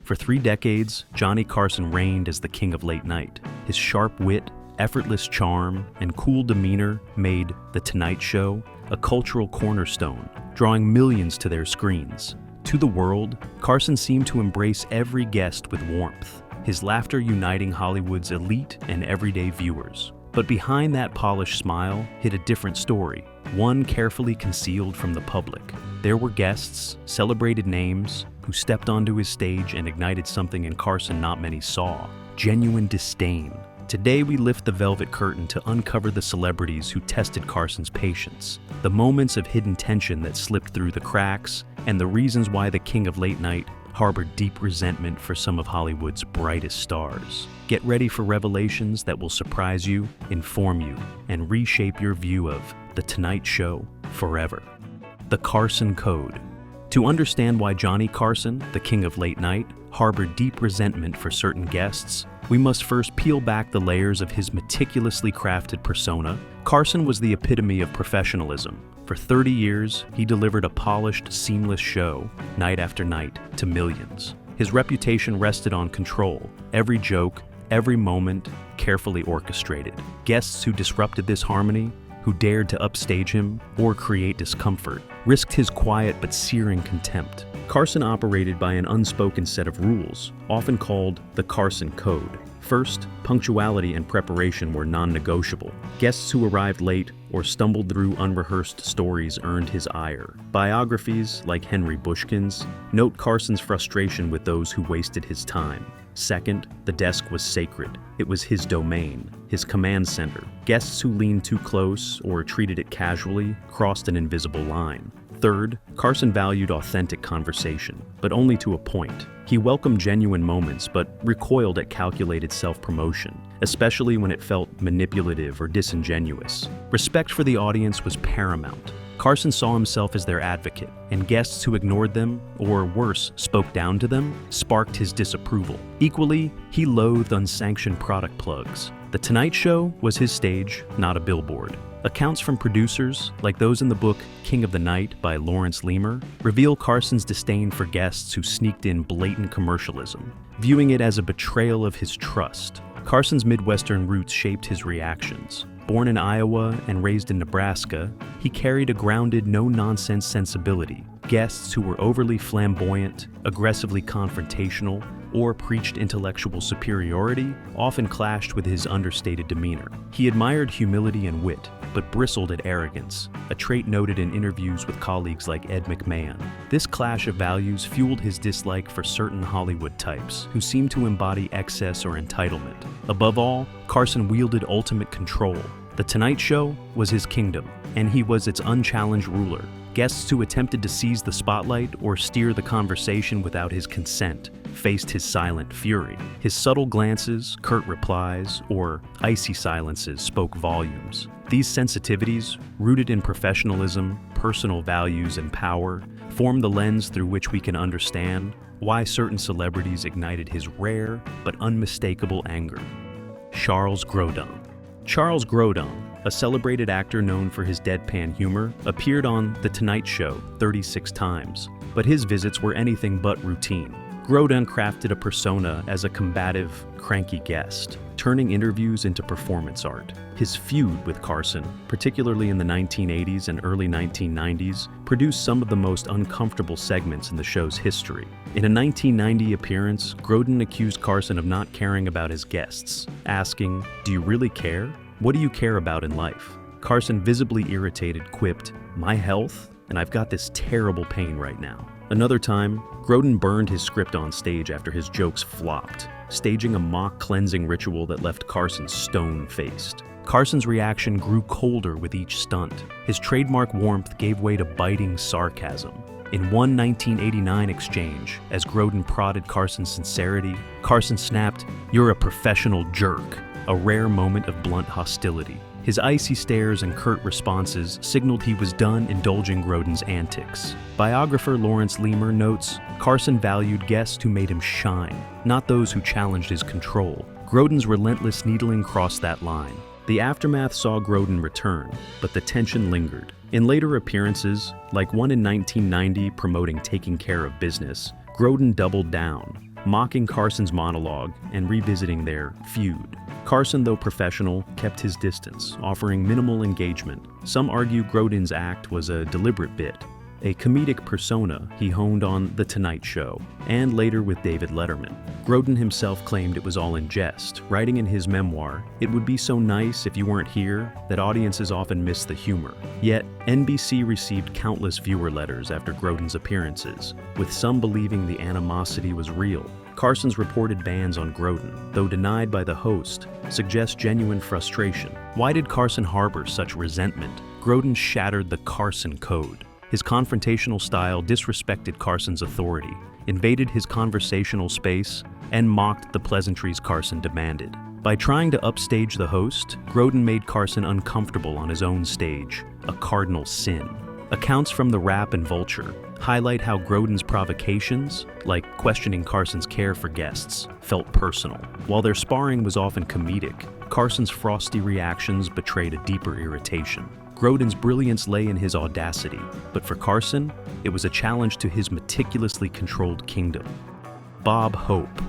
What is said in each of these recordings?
For 3 decades, Johnny Carson reigned as the king of late night. His sharp wit, effortless charm, and cool demeanor made The Tonight Show a cultural cornerstone, drawing millions to their screens. To the world, Carson seemed to embrace every guest with warmth, his laughter uniting Hollywood's elite and everyday viewers. But behind that polished smile hid a different story, one carefully concealed from the public. There were guests, celebrated names, who stepped onto his stage and ignited something in Carson not many saw: genuine disdain. Today we lift the velvet curtain to uncover the celebrities who tested Carson's patience, the moments of hidden tension that slipped through the cracks, and the reasons why the king of late night harbored deep resentment for some of Hollywood's brightest stars. Get ready for revelations that will surprise you, inform you, and reshape your view of The Tonight Show forever. The Carson Code. To understand why Johnny Carson, the king of late night, harbored deep resentment for certain guests, we must first peel back the layers of his meticulously crafted persona. Carson was the epitome of professionalism. For 30 years, he delivered a polished, seamless show, night after night, to millions. His reputation rested on control. Every joke, every moment, carefully orchestrated. Guests who disrupted this harmony, who dared to upstage him or create discomfort, risked his quiet but searing contempt. Carson operated by an unspoken set of rules, often called the Carson Code. First, punctuality and preparation were non-negotiable. Guests who arrived late or stumbled through unrehearsed stories earned his ire. Biographies, like Henry Bushkin's, note Carson's frustration with those who wasted his time. Second, the desk was sacred. It was his domain, his command center. Guests who leaned too close or treated it casually crossed an invisible line. Third, Carson valued authentic conversation, but only to a point. He welcomed genuine moments, but recoiled at calculated self-promotion, especially when it felt manipulative or disingenuous. Respect for the audience was paramount. Carson saw himself as their advocate, and guests who ignored them, or worse, spoke down to them, sparked his disapproval. Equally, he loathed unsanctioned product plugs. The Tonight Show was his stage, not a billboard. Accounts from producers, like those in the book King of the Night by Lawrence Leamer, reveal Carson's disdain for guests who sneaked in blatant commercialism, viewing it as a betrayal of his trust. Carson's Midwestern roots shaped his reactions. Born in Iowa and raised in Nebraska, he carried a grounded, no-nonsense sensibility. Guests who were overly flamboyant, aggressively confrontational, or preached intellectual superiority often clashed with his understated demeanor. He admired humility and wit, but bristled at arrogance, a trait noted in interviews with colleagues like Ed McMahon. This clash of values fueled his dislike for certain Hollywood types, who seemed to embody excess or entitlement. Above all, Carson wielded ultimate control. The Tonight Show was his kingdom, and he was its unchallenged ruler. Guests who attempted to seize the spotlight or steer the conversation without his consent faced his silent fury. His subtle glances, curt replies, or icy silences spoke volumes. These sensitivities, rooted in professionalism, personal values, and power, form the lens through which we can understand why certain celebrities ignited his rare but unmistakable anger. Charles Groden. Charles Groden, a celebrated actor known for his deadpan humor, appeared on The Tonight Show 36 times, but his visits were anything but routine. Groden crafted a persona as a combative, cranky guest, turning interviews into performance art. His feud with Carson, particularly in the 1980s and early 1990s, produced some of the most uncomfortable segments in the show's history. In a 1990 appearance, Groden accused Carson of not caring about his guests, asking, "Do you really care? What do you care about in life?" Carson, visibly irritated, quipped, "My health? And I've got this terrible pain right now." Another time, Groden burned his script on stage after his jokes flopped, staging a mock cleansing ritual that left Carson stone-faced. Carson's reaction grew colder with each stunt. His trademark warmth gave way to biting sarcasm. In one 1989 exchange, as Groden prodded Carson's sincerity, Carson snapped, "You're a professional jerk," a rare moment of blunt hostility. His icy stares and curt responses signaled he was done indulging Groden's antics. Biographer Lawrence Leamer notes, Carson valued guests who made him shine, not those who challenged his control. Groden's relentless needling crossed that line. The aftermath saw Groden return, but the tension lingered. In later appearances, like one in 1990 promoting taking care of business, Groden doubled down. mocking Carson's monologue and revisiting their feud. Carson, though professional, kept his distance, offering minimal engagement. Some argue Groden's act was a deliberate bit, a comedic persona he honed on The Tonight Show, and later with David Letterman. Groden himself claimed it was all in jest, writing in his memoir, "It would be so nice if you weren't here that audiences often miss the humor." Yet, NBC received countless viewer letters after Groden's appearances, with some believing the animosity was real. Carson's reported bans on Groden, though denied by the host, suggest genuine frustration. Why did Carson harbor such resentment? Groden shattered the Carson Code. His confrontational style disrespected Carson's authority, invaded his conversational space, and mocked the pleasantries Carson demanded. By trying to upstage the host, Groden made Carson uncomfortable on his own stage, a cardinal sin. Accounts from The Wrap and Vulture highlight how Groden's provocations, like questioning Carson's care for guests, felt personal. While their sparring was often comedic, Carson's frosty reactions betrayed a deeper irritation. Groden's brilliance lay in his audacity, but for Carson, it was a challenge to his meticulously controlled kingdom. Bob Hope.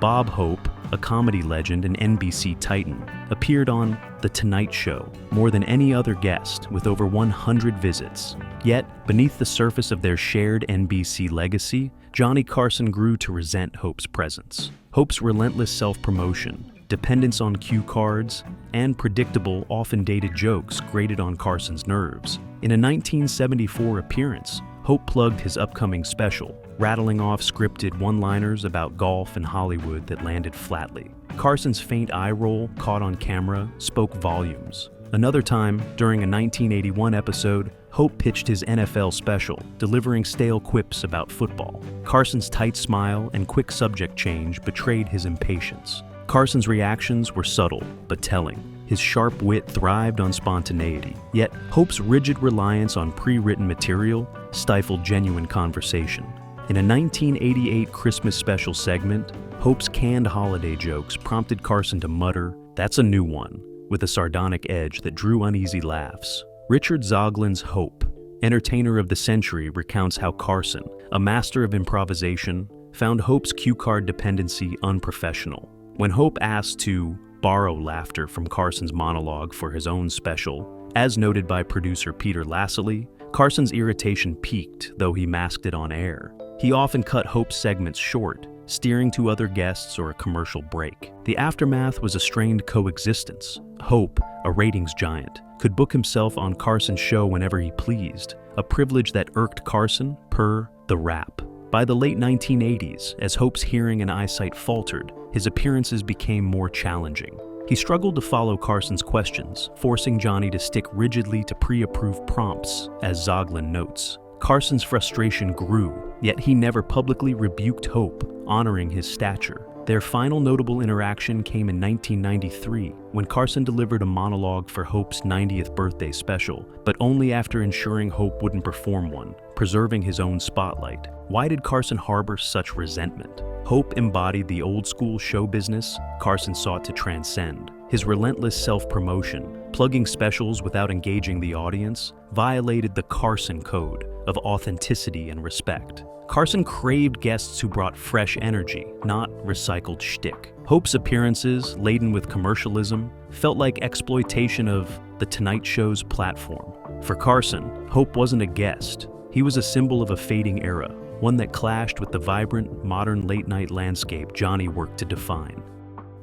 Bob Hope, a comedy legend and NBC titan, appeared on The Tonight Show more than any other guest, with over 100 visits. Yet, beneath the surface of their shared NBC legacy, Johnny Carson grew to resent Hope's presence. Hope's relentless self-promotion, dependence on cue cards, and predictable, often dated jokes grated on Carson's nerves. In a 1974 appearance, Hope plugged his upcoming special, rattling off scripted one-liners about golf and Hollywood that landed flatly. Carson's faint eye roll, caught on camera, spoke volumes. Another time, during a 1981 episode, Hope pitched his NFL special, delivering stale quips about football. Carson's tight smile and quick subject change betrayed his impatience. Carson's reactions were subtle, but telling. His sharp wit thrived on spontaneity, yet Hope's rigid reliance on pre-written material stifled genuine conversation. In a 1988 Christmas special segment, Hope's canned holiday jokes prompted Carson to mutter, "That's a new one," with a sardonic edge that drew uneasy laughs. Richard Zoglin's Hope, Entertainer of the Century, recounts how Carson, a master of improvisation, found Hope's cue card dependency unprofessional. When Hope asked to borrow laughter from Carson's monologue for his own special, as noted by producer Peter Lassley, Carson's irritation peaked, though he masked it on air. He often cut Hope's segments short, steering to other guests or a commercial break. The aftermath was a strained coexistence. Hope, a ratings giant, could book himself on Carson's show whenever he pleased, a privilege that irked Carson per The Wrap. By the late 1980s, as Hope's hearing and eyesight faltered, his appearances became more challenging. He struggled to follow Carson's questions, forcing Johnny to stick rigidly to pre-approved prompts, as Zoglin notes. Carson's frustration grew, yet he never publicly rebuked Hope, honoring his stature. Their final notable interaction came in 1993, when Carson delivered a monologue for Hope's 90th birthday special, but only after ensuring Hope wouldn't perform one, preserving his own spotlight. Why did Carson harbor such resentment? Hope embodied the old-school show business Carson sought to transcend. His relentless self-promotion, plugging specials without engaging the audience, violated the Carson Code of authenticity and respect. Carson craved guests who brought fresh energy, not recycled shtick. Hope's appearances, laden with commercialism, felt like exploitation of The Tonight Show's platform. For Carson, Hope wasn't a guest. He was a symbol of a fading era, one that clashed with the vibrant, modern late-night landscape Johnny worked to define.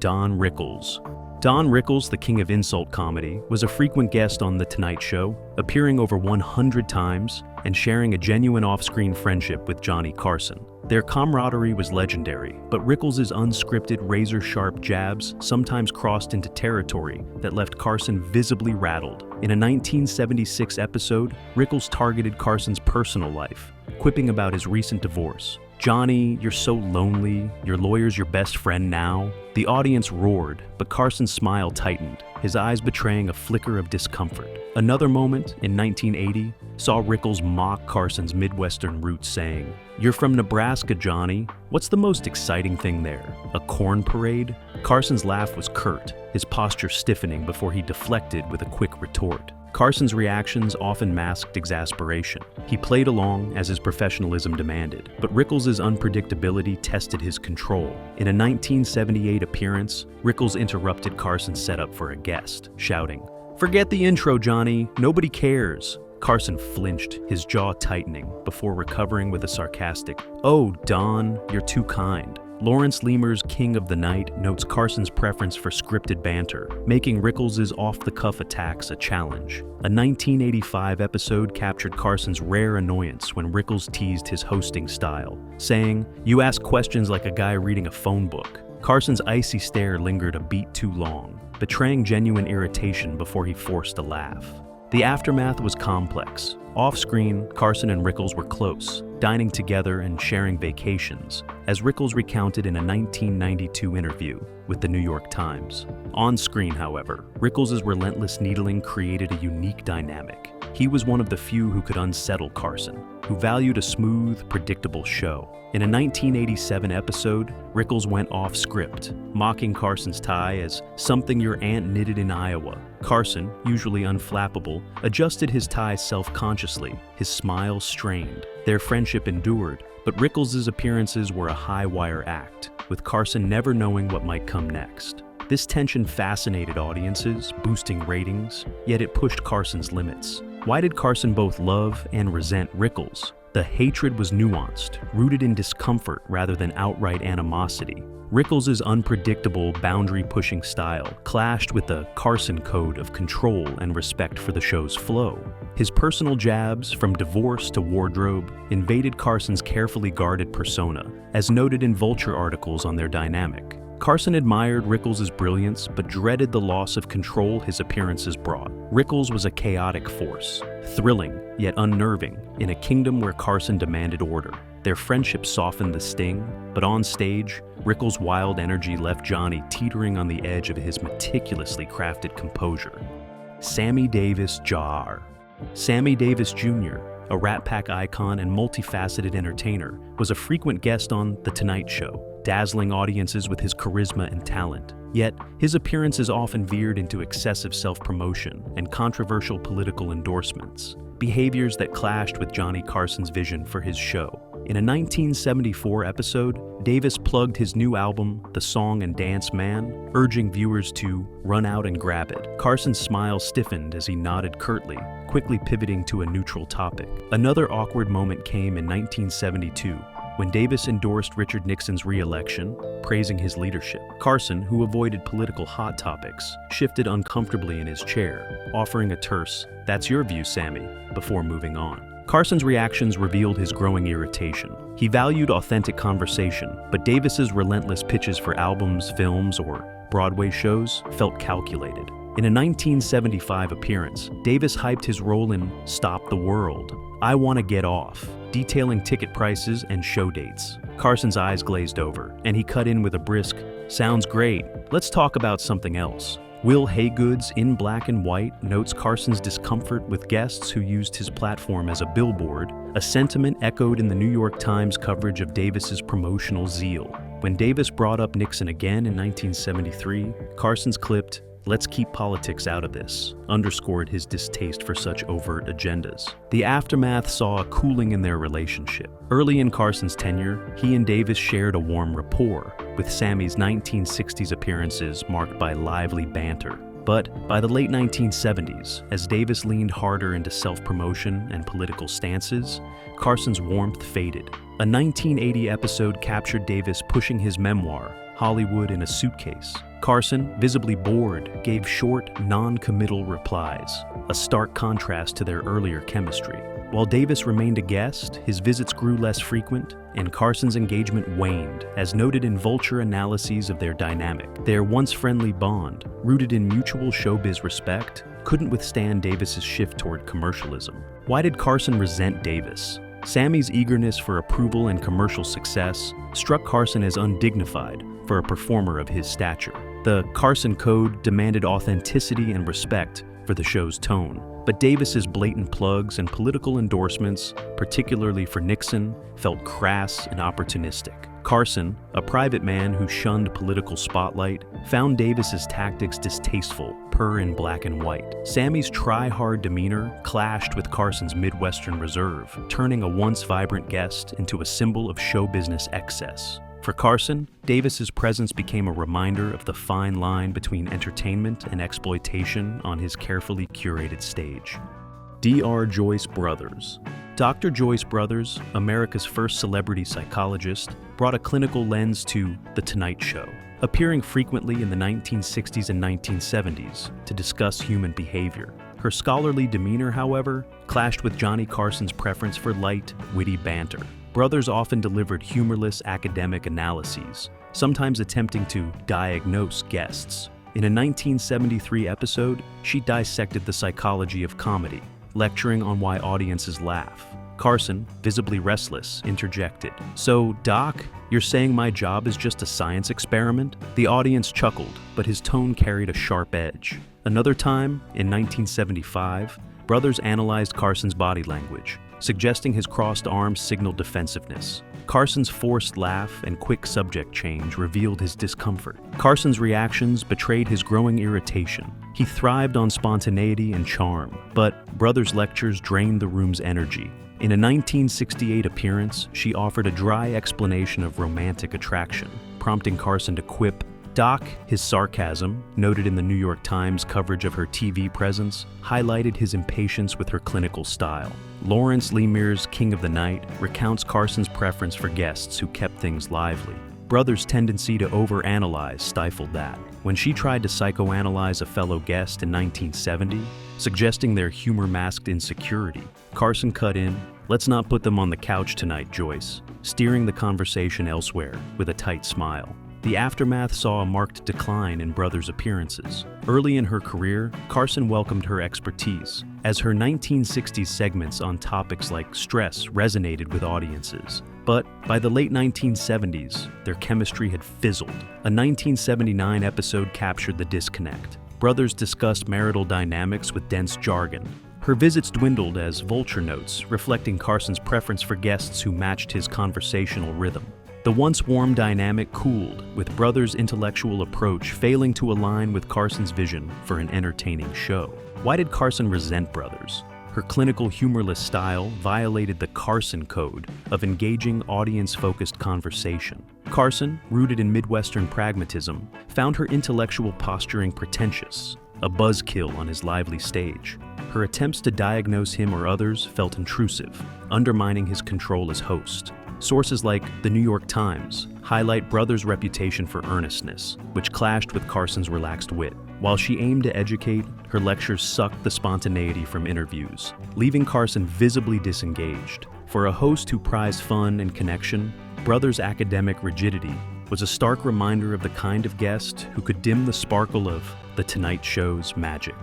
Don Rickles. Don Rickles, the king of insult comedy, was a frequent guest on The Tonight Show, appearing over 100 times and sharing a genuine off-screen friendship with Johnny Carson. Their camaraderie was legendary, but Rickles' unscripted, razor-sharp jabs sometimes crossed into territory that left Carson visibly rattled. In a 1976 episode, Rickles targeted Carson's personal life, quipping about his recent divorce. "Johnny, you're so lonely. Your lawyer's your best friend now." The audience roared, but Carson's smile tightened, his eyes betraying a flicker of discomfort. Another moment, in 1980, saw Rickles mock Carson's Midwestern roots, saying, "You're from Nebraska, Johnny. What's the most exciting thing there? A corn parade?" Carson's laugh was curt, his posture stiffening before he deflected with a quick retort. Carson's reactions often masked exasperation. He played along as his professionalism demanded, but Rickles' unpredictability tested his control. In a 1978 appearance, Rickles interrupted Carson's setup for a guest, shouting, "Forget the intro, Johnny, nobody cares." Carson flinched, his jaw tightening, before recovering with a sarcastic, "Oh, Don, you're too kind." Lawrence Lemur's King of the Night notes Carson's preference for scripted banter, making Rickles' off-the-cuff attacks a challenge. A 1985 episode captured Carson's rare annoyance when Rickles teased his hosting style, saying, "You ask questions like a guy reading a phone book." Carson's icy stare lingered a beat too long, betraying genuine irritation before he forced a laugh. The aftermath was complex. Off-screen, Carson and Rickles were close, dining together and sharing vacations, as Rickles recounted in a 1992 interview with the New York Times. On-screen, however, Rickles' relentless needling created a unique dynamic. He was one of the few who could unsettle Carson, who valued a smooth, predictable show. In a 1987 episode, Rickles went off script, mocking Carson's tie as something your aunt knitted in Iowa. Carson, usually unflappable, adjusted his tie self-consciously, his smile strained. Their friendship endured, but Rickles' appearances were a high-wire act, with Carson never knowing what might come next. This tension fascinated audiences, boosting ratings, yet it pushed Carson's limits. Why did Carson both love and resent Rickles? The hatred was nuanced, rooted in discomfort rather than outright animosity. Rickles' unpredictable, boundary-pushing style clashed with the Carson Code of control and respect for the show's flow. His personal jabs, from divorce to wardrobe, invaded Carson's carefully guarded persona, as noted in Vulture articles on their dynamic. Carson admired Rickles' brilliance, but dreaded the loss of control his appearances brought. Rickles was a chaotic force, thrilling yet unnerving, in a kingdom where Carson demanded order. Their friendship softened the sting, but on stage, Rickles' wild energy left Johnny teetering on the edge of his meticulously crafted composure. Sammy Davis Jr. Sammy Davis Jr., a Rat Pack icon and multifaceted entertainer, was a frequent guest on The Tonight Show, dazzling audiences with his charisma and talent. Yet, his appearances often veered into excessive self-promotion and controversial political endorsements, behaviors that clashed with Johnny Carson's vision for his show. In a 1974 episode, Davis plugged his new album, The Song and Dance Man, urging viewers to run out and grab it. Carson's smile stiffened as he nodded curtly, quickly pivoting to a neutral topic. Another awkward moment came in 1972, when Davis endorsed Richard Nixon's re-election, praising his leadership. Carson, who avoided political hot topics, shifted uncomfortably in his chair, offering a terse, "That's your view, Sammy," before moving on. Carson's reactions revealed his growing irritation. He valued authentic conversation, but Davis's relentless pitches for albums, films, or Broadway shows felt calculated. In a 1975 appearance, Davis hyped his role in Stop the World, I Wanna Get Off, detailing ticket prices and show dates. Carson's eyes glazed over, and he cut in with a brisk, "Sounds great, let's talk about something else." Will Haygood's In Black and White notes Carson's discomfort with guests who used his platform as a billboard, a sentiment echoed in the New York Times coverage of Davis's promotional zeal. When Davis brought up Nixon again in 1973, Carson's clipped, "Let's keep politics out of this," underscored his distaste for such overt agendas. The aftermath saw a cooling in their relationship. Early in Carson's tenure, he and Davis shared a warm rapport, with Sammy's 1960s appearances marked by lively banter. But by the late 1970s, as Davis leaned harder into self-promotion and political stances, Carson's warmth faded. A 1980 episode captured Davis pushing his memoir, Hollywood in a Suitcase. Carson, visibly bored, gave short, non-committal replies, a stark contrast to their earlier chemistry. While Davis remained a guest, his visits grew less frequent, and Carson's engagement waned, as noted in Vulture analyses of their dynamic. Their once-friendly bond, rooted in mutual showbiz respect, couldn't withstand Davis's shift toward commercialism. Why did Carson resent Davis? Sammy's eagerness for approval and commercial success struck Carson as undignified for a performer of his stature. The Carson Code demanded authenticity and respect for the show's tone, but Davis's blatant plugs and political endorsements, particularly for Nixon, felt crass and opportunistic. Carson, a private man who shunned political spotlight, found Davis's tactics distasteful, per in black and white. Sammy's try-hard demeanor clashed with Carson's Midwestern reserve, turning a once vibrant guest into a symbol of show business excess. For Carson, Davis's presence became a reminder of the fine line between entertainment and exploitation on his carefully curated stage. Dr. Joyce Brothers. Dr. Joyce Brothers, America's first celebrity psychologist, brought a clinical lens to The Tonight Show, appearing frequently in the 1960s and 1970s to discuss human behavior. Her scholarly demeanor, however, clashed with Johnny Carson's preference for light, witty banter. Brothers often delivered humorless academic analyses, sometimes attempting to diagnose guests. In a 1973 episode, she dissected the psychology of comedy, lecturing on why audiences laugh. Carson, visibly restless, interjected, "So, Doc, you're saying my job is just a science experiment?" The audience chuckled, but his tone carried a sharp edge. Another time, in 1975, Brothers analyzed Carson's body language, suggesting his crossed arms signaled defensiveness. Carson's forced laugh and quick subject change revealed his discomfort. Carson's reactions betrayed his growing irritation. He thrived on spontaneity and charm, but Brothers' lectures drained the room's energy. In a 1968 appearance, she offered a dry explanation of romantic attraction, prompting Carson to quip, "Doc." His sarcasm, noted in the New York Times coverage of her TV presence, highlighted his impatience with her clinical style. Lawrence Lemere's King of the Night recounts Carson's preference for guests who kept things lively. Brothers' tendency to overanalyze stifled that. When she tried to psychoanalyze a fellow guest in 1970, suggesting their humor-masked insecurity, Carson cut in, "Let's not put them on the couch tonight, Joyce," steering the conversation elsewhere with a tight smile. The aftermath saw a marked decline in Brothers' appearances. Early in her career, Carson welcomed her expertise, as her 1960s segments on topics like stress resonated with audiences. But by the late 1970s, their chemistry had fizzled. A 1979 episode captured the disconnect. Brothers discussed marital dynamics with dense jargon. Her visits dwindled as vulture notes, reflecting Carson's preference for guests who matched his conversational rhythm. The once warm dynamic cooled, with Brothers' intellectual approach failing to align with Carson's vision for an entertaining show. Why did Carson resent Brothers? Her clinical, humorless style violated the Carson Code of engaging, audience-focused conversation. Carson, rooted in Midwestern pragmatism, found her intellectual posturing pretentious, a buzzkill on his lively stage. Her attempts to diagnose him or others felt intrusive, undermining his control as host. Sources like the New York Times highlight Brothers' reputation for earnestness, which clashed with Carson's relaxed wit. While she aimed to educate, her lectures sucked the spontaneity from interviews, leaving Carson visibly disengaged. For a host who prized fun and connection, Brothers' academic rigidity was a stark reminder of the kind of guest who could dim the sparkle of The Tonight Show's magic.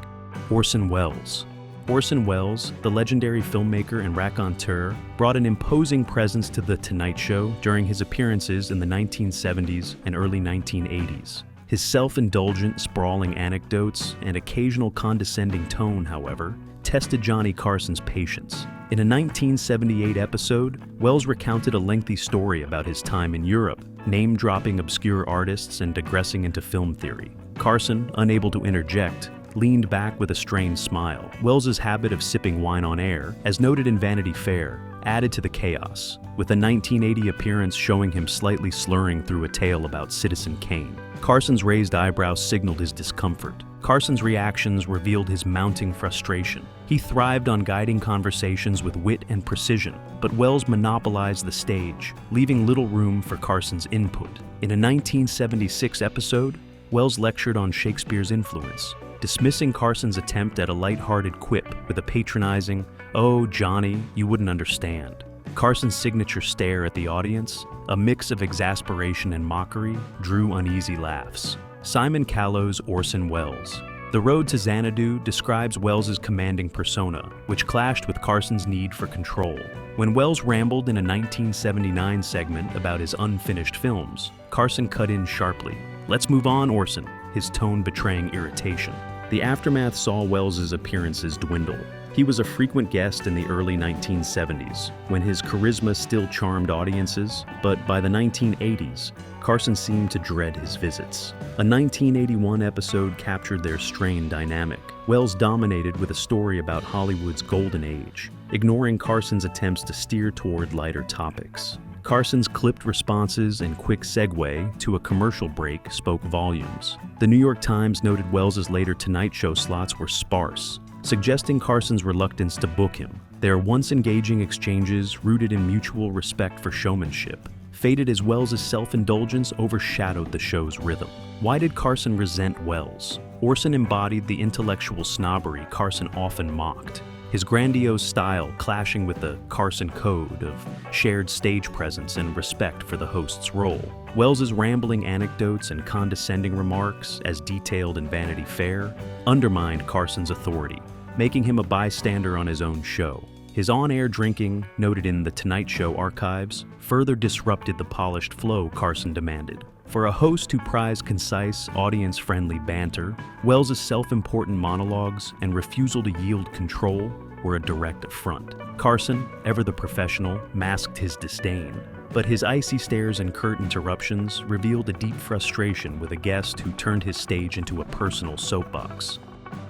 Orson Wells. Orson Wells, the legendary filmmaker and raconteur, brought an imposing presence to The Tonight Show during his appearances in the 1970s and early 1980s. His self-indulgent, sprawling anecdotes and occasional condescending tone, however, tested Johnny Carson's patience. In a 1978 episode, Wells recounted a lengthy story about his time in Europe, name-dropping obscure artists and digressing into film theory. Carson, unable to interject, leaned back with a strained smile. Wells's habit of sipping wine on air, as noted in Vanity Fair, added to the chaos, with a 1980 appearance showing him slightly slurring through a tale about Citizen Kane. Carson's raised eyebrows signaled his discomfort. Carson's reactions revealed his mounting frustration. He thrived on guiding conversations with wit and precision, but Wells monopolized the stage, leaving little room for Carson's input. In a 1976 episode, Wells lectured on Shakespeare's influence, dismissing Carson's attempt at a lighthearted quip with a patronizing, "Oh, Johnny, you wouldn't understand." Carson's signature stare at the audience, a mix of exasperation and mockery, drew uneasy laughs. Simon Callow's Orson Wells. The Road to Xanadu describes Wells's commanding persona, which clashed with Carson's need for control. When Wells rambled in a 1979 segment about his unfinished films, Carson cut in sharply, "Let's move on, Orson," his tone betraying irritation. The aftermath saw Wells's appearances dwindle. He was a frequent guest in the early 1970s, when his charisma still charmed audiences, but by the 1980s, Carson seemed to dread his visits. A 1981 episode captured their strained dynamic. Wells dominated with a story about Hollywood's golden age, ignoring Carson's attempts to steer toward lighter topics. Carson's clipped responses and quick segue to a commercial break spoke volumes. The New York Times noted Wells's later Tonight Show slots were sparse, suggesting Carson's reluctance to book him. Their once engaging exchanges, rooted in mutual respect for showmanship, faded as Wells's self-indulgence overshadowed the show's rhythm. Why did Carson resent Wells? Orson embodied the intellectual snobbery Carson often mocked, his grandiose style clashing with the Carson Code of shared stage presence and respect for the host's role. Wells's rambling anecdotes and condescending remarks, as detailed in Vanity Fair, undermined Carson's authority, making him a bystander on his own show. His on-air drinking, noted in The Tonight Show archives, further disrupted the polished flow Carson demanded. For a host who prized concise, audience-friendly banter, Wells's self-important monologues and refusal to yield control were a direct affront. Carson, ever the professional, masked his disdain, but his icy stares and curt interruptions revealed a deep frustration with a guest who turned his stage into a personal soapbox.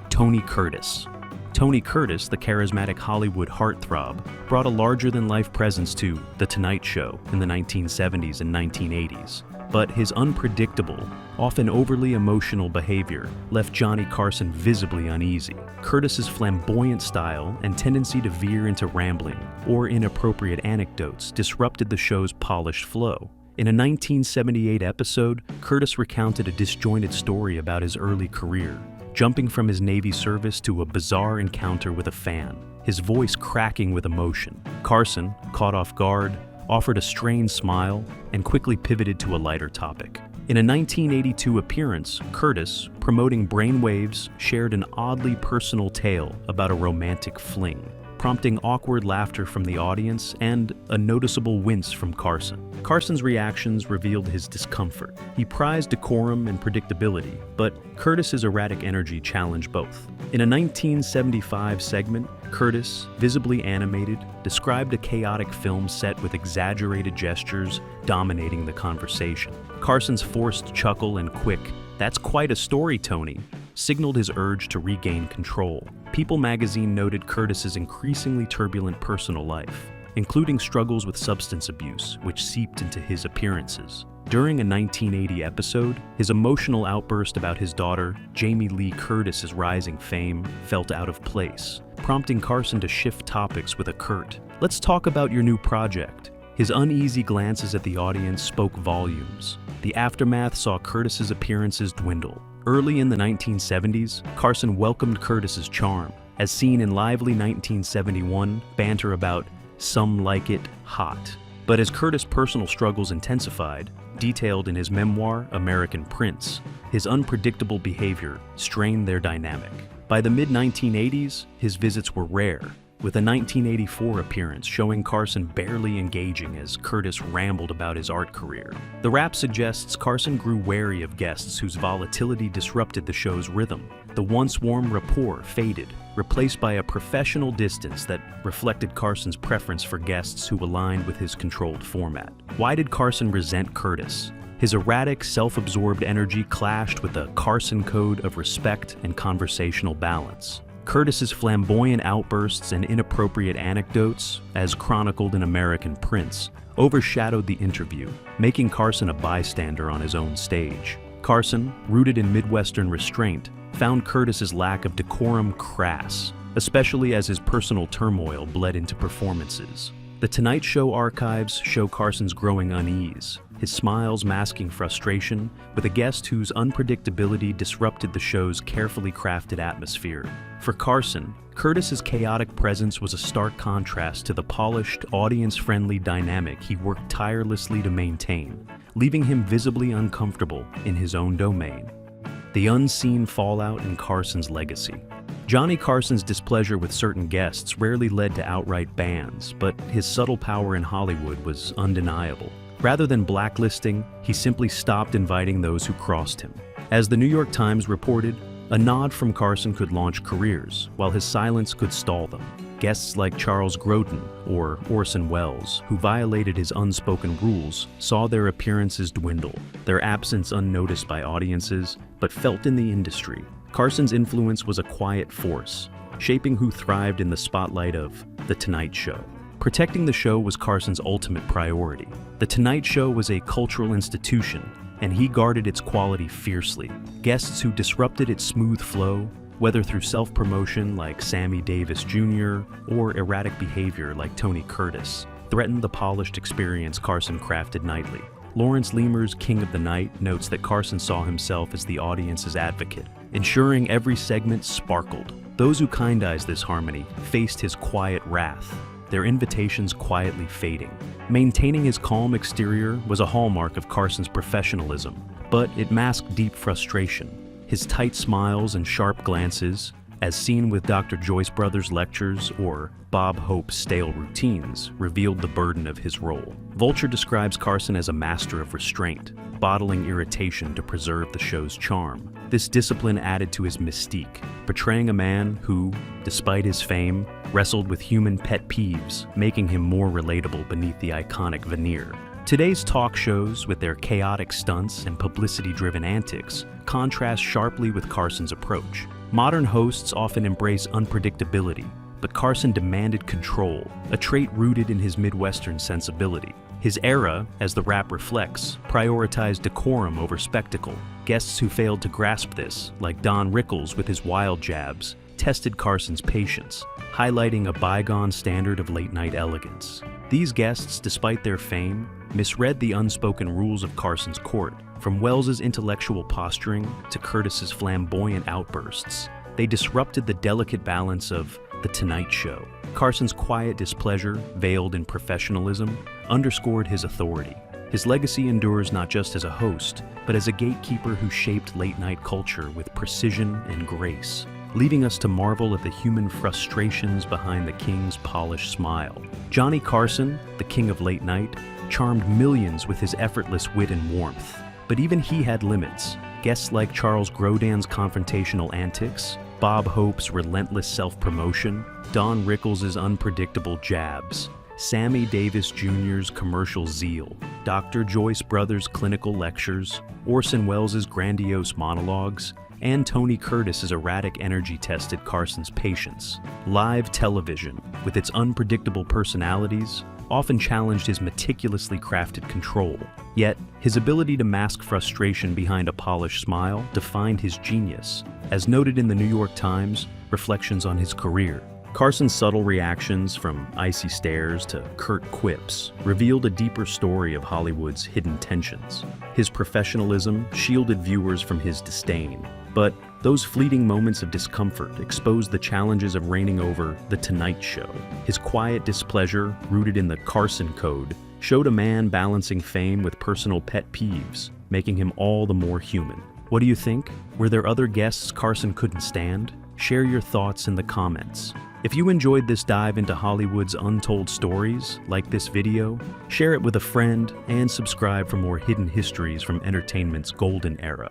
Tony Curtis. Tony Curtis, the charismatic Hollywood heartthrob, brought a larger-than-life presence to The Tonight Show in the 1970s and 1980s. But his unpredictable, often overly emotional behavior left Johnny Carson visibly uneasy. Curtis's flamboyant style and tendency to veer into rambling or inappropriate anecdotes disrupted the show's polished flow. In a 1978 episode, Curtis recounted a disjointed story about his early career, jumping from his Navy service to a bizarre encounter with a fan, his voice cracking with emotion. Carson, caught off guard, offered a strained smile, and quickly pivoted to a lighter topic. In a 1982 appearance, Curtis, promoting Brainwaves, shared an oddly personal tale about a romantic fling, prompting awkward laughter from the audience and a noticeable wince from Carson. Carson's reactions revealed his discomfort. He prized decorum and predictability, but Curtis's erratic energy challenged both. In a 1975 segment, Curtis, visibly animated, described a chaotic film set with exaggerated gestures dominating the conversation. Carson's forced chuckle and quick, "That's quite a story, Tony," signaled his urge to regain control. People magazine noted Curtis's increasingly turbulent personal life, including struggles with substance abuse, which seeped into his appearances. During a 1980 episode, his emotional outburst about his daughter, Jamie Lee Curtis's rising fame, felt out of place, prompting Carson to shift topics with a curt, "Let's talk about your new project." His uneasy glances at the audience spoke volumes. The aftermath saw Curtis's appearances dwindle. Early in the 1970s, Carson welcomed Curtis's charm, as seen in lively 1971 banter about "Some Like It Hot." But as Curtis' personal struggles intensified, detailed in his memoir, American Prince, his unpredictable behavior strained their dynamic. By the mid-1980s, his visits were rare, with a 1984 appearance showing Carson barely engaging as Curtis rambled about his art career. The rap suggests Carson grew wary of guests whose volatility disrupted the show's rhythm. The once warm rapport faded, replaced by a professional distance that reflected Carson's preference for guests who aligned with his controlled format. Why did Carson resent Curtis? His erratic, self-absorbed energy clashed with the Carson Code of respect and conversational balance. Curtis's flamboyant outbursts and inappropriate anecdotes, as chronicled in American Prince, overshadowed the interview, making Carson a bystander on his own stage. Carson, rooted in Midwestern restraint, found Curtis's lack of decorum crass, especially as his personal turmoil bled into performances. The Tonight Show archives show Carson's growing unease, his smiles masking frustration, with a guest whose unpredictability disrupted the show's carefully crafted atmosphere. For Carson, Curtis's chaotic presence was a stark contrast to the polished, audience-friendly dynamic he worked tirelessly to maintain, leaving him visibly uncomfortable in his own domain. The unseen fallout in Carson's legacy. Johnny Carson's displeasure with certain guests rarely led to outright bans, but his subtle power in Hollywood was undeniable. Rather than blacklisting, he simply stopped inviting those who crossed him. As the New York Times reported, A nod from Carson could launch careers, while his silence could stall them. Guests like Charles Groden or Orson Wells, who violated his unspoken rules, saw their appearances dwindle, their absence unnoticed by audiences, but felt in the industry. Carson's influence was a quiet force, shaping who thrived in the spotlight of The Tonight Show. Protecting the show was Carson's ultimate priority. The Tonight Show was a cultural institution, and he guarded its quality fiercely. Guests who disrupted its smooth flow, whether through self-promotion like Sammy Davis Jr. or erratic behavior like Tony Curtis, threatened the polished experience Carson crafted nightly. Lawrence Lemer's King of the Night notes that Carson saw himself as the audience's advocate, ensuring every segment sparkled. Those who kindized this harmony faced his quiet wrath, their invitations quietly fading. Maintaining his calm exterior was a hallmark of Carson's professionalism, but it masked deep frustration. His tight smiles and sharp glances, as seen with Dr. Joyce Brothers' lectures or Bob Hope's stale routines, revealed the burden of his role. Vulture describes Carson as a master of restraint, bottling irritation to preserve the show's charm. This discipline added to his mystique, portraying a man who, despite his fame, wrestled with human pet peeves, making him more relatable beneath the iconic veneer. Today's talk shows, with their chaotic stunts and publicity-driven antics, contrast sharply with Carson's approach. Modern hosts often embrace unpredictability, but Carson demanded control, a trait rooted in his Midwestern sensibility. His era, as the rap reflects, prioritized decorum over spectacle. Guests who failed to grasp this, like Don Rickles with his wild jabs, tested Carson's patience, highlighting a bygone standard of late-night elegance. These guests, despite their fame, misread the unspoken rules of Carson's court. From Wells's intellectual posturing to Curtis's flamboyant outbursts, they disrupted the delicate balance of The Tonight Show. Carson's quiet displeasure, veiled in professionalism, underscored his authority. His legacy endures not just as a host, but as a gatekeeper who shaped late-night culture with precision and grace, leaving us to marvel at the human frustrations behind the king's polished smile. Johnny Carson, the king of late night, charmed millions with his effortless wit and warmth. But even he had limits. Guests like Charles Grodin's confrontational antics, Bob Hope's relentless self-promotion, Don Rickles' unpredictable jabs, Sammy Davis Jr.'s commercial zeal, Dr. Joyce Brothers' clinical lectures, Orson Welles' grandiose monologues, and Tony Curtis's erratic energy tested Carson's patience. Live television, with its unpredictable personalities, often challenged his meticulously crafted control. Yet, his ability to mask frustration behind a polished smile defined his genius. As noted in the New York Times, Reflections on his career, Carson's subtle reactions, from icy stares to curt quips, revealed a deeper story of Hollywood's hidden tensions. His professionalism shielded viewers from his disdain, but those fleeting moments of discomfort exposed the challenges of reigning over The Tonight Show. His quiet displeasure, rooted in the Carson Code, showed a man balancing fame with personal pet peeves, making him all the more human. What do you think? Were there other guests Carson couldn't stand? Share your thoughts in the comments. If you enjoyed this dive into Hollywood's untold stories, like this video, share it with a friend and subscribe for more hidden histories from entertainment's golden era.